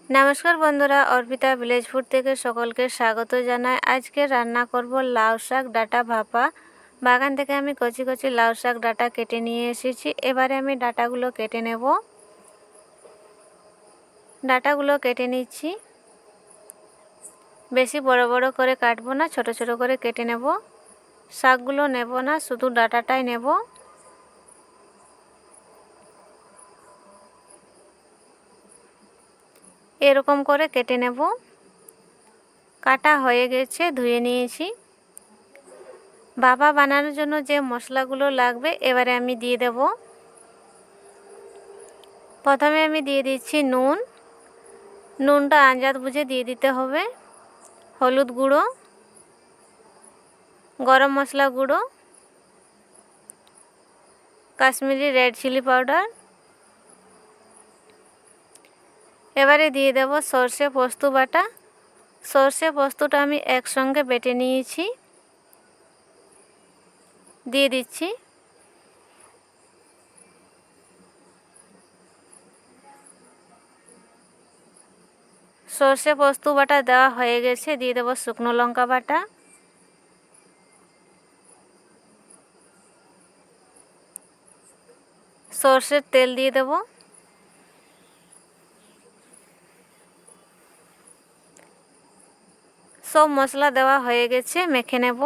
নমস্কার বন্ধুরা, Arpita village food থেকে সকলকে স্বাগত জানাই। আজকে রান্না করব লাউ শাক ডাঁটা ভাপা। বাগান থেকে আমি কচি কচি লাউ শাক ডাঁটা কেটে নিয়ে এসেছি। এবারে আমি ডাঁটাগুলো কেটে নেব। ডাঁটাগুলো কেটে নিচ্ছি। বেশি বড় বড় করে কাটবো না, ছোট ছোট করে কেটে নেব। শাকগুলো নেব না, শুধু ডাঁটাটাই নেব। এরকম করে কেটে নেব। কাটা হয়ে গেছে, ধুয়ে নিয়েছি। ভাপা বানানোর জন্য যে মশলাগুলো লাগবে এবারে আমি দিয়ে দেব। প্রথমে আমি দিয়ে দিচ্ছি নুন। নুনটা আন্দাজ বুঝে দিয়ে দিতে হবে। হলুদ গুঁড়ো, গরম মশলা গুঁড়ো, কাশ্মীরি রেড চিলি পাউডার। এবারে দিয়ে দেব সর্ষে পোস্ত বাটা। সর্ষে পোস্তটা আমি একসঙ্গে বেটে নিয়েছি, দিয়ে দিচ্ছি। সর্ষে পোস্ত বাটা দেওয়া হয়ে গেছে, দিয়ে দেব শুকনো লঙ্কা বাটা, সর্ষের তেল দিয়ে দেব। সব মশলা দেওয়া হয়ে গেছে, মেখে নেব।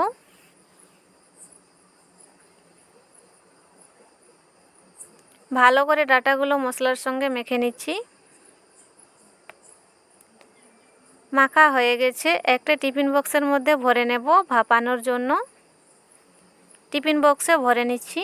ভালো করে ডাঁটাগুলো মশলার সঙ্গে মেখে নিচ্ছি। মাখা হয়ে গেছে, একটা টিফিন বক্সের মধ্যে ভরে নেব ভাপানোর জন্য। টিফিন বক্সে ভরে নিচ্ছি।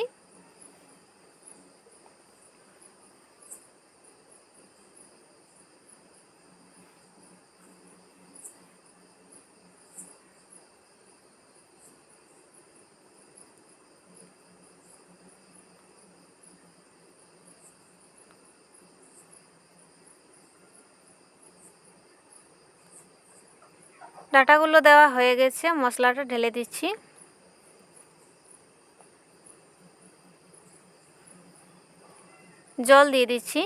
ডাঁটাগুলো দেওয়া হয়ে গেছে, মশলাটা ঢেলে দিচ্ছি। জল দিয়ে দিচ্ছি।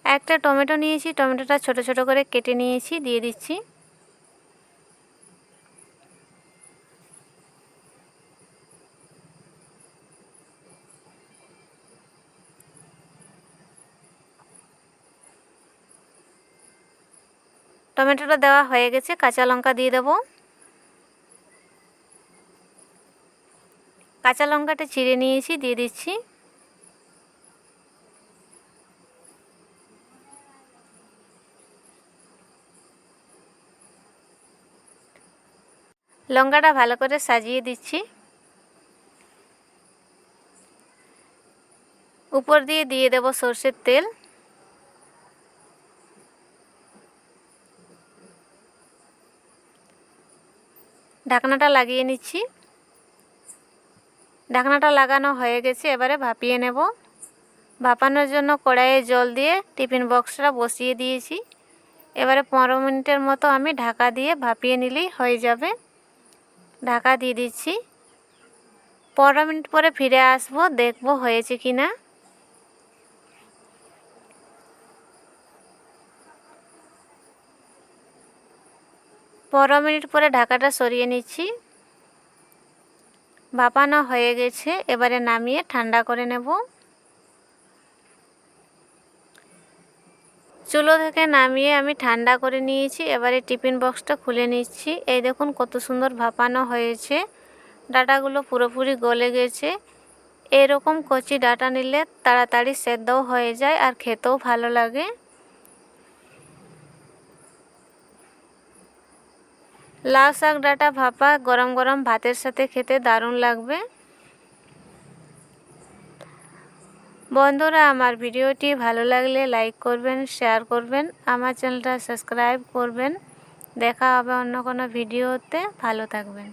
একটা টমেটো নিয়েছি, টমেটোটা ছোট ছোট করে কেটে নিয়েছি, দিয়ে দিচ্ছি। টমেটোটা দেওয়া হয়ে গেছে, কাঁচা লঙ্কা দিয়ে দেব। কাঁচা লঙ্কাটা চিড়ে নিয়েছি, দিয়ে দিচ্ছি। লঙ্কাটা ভালো করে সাজিয়ে দিচ্ছি। উপর দিয়ে দিয়ে দেব সর্ষের তেল। ঢাকনাটা লাগিয়ে নিচ্ছি। ঢাকনাটা লাগানো হয়ে গেছে, এবারে ভাপিয়ে নেব। ভাপানোর জন্য কড়াইয়ে জল দিয়ে টিফিন বক্সটা বসিয়ে দিয়েছি। এবারে 15 মিনিটের মতো আমি ঢাকা দিয়ে ভাপিয়ে নিলেই হয়ে যাবে। ঢাকা দিয়ে দিচ্ছি। 15 মিনিট পরে ফিরে আসবো, দেখবো হয়েছে কি না। পনেরো মিনিট পরে ঢাকাটা সরিয়ে নিচ্ছি। ভাপানো হয়ে গেছে, এবারে নামিয়ে ঠান্ডা করে নেব। চুলো থেকে নামিয়ে আমি ঠান্ডা করে নিয়েছি। এবারে টিফিন বক্সটা খুলে নিচ্ছি। এই দেখুন কত সুন্দর ভাপানো হয়েছে। ডাঁটাগুলো পুরোপুরি গলে গেছে। এরকম কচি ডাঁটা নিলে তাড়াতাড়ি সেদ্ধও হয়ে যায় আর খেতেও ভালো লাগে। লাউ শাক ডাঁটা ভাপা গরম গরম ভাতের সাথে খেতে দারুণ লাগবে। বন্ধুরা, আমার ভিডিওটি ভালো লাগলে লাইক করবেন, শেয়ার করবেন, আমার চ্যানেলটা সাবস্ক্রাইব করবেন। দেখা হবে অন্য কোনো ভিডিওতে। ভালো থাকবেন।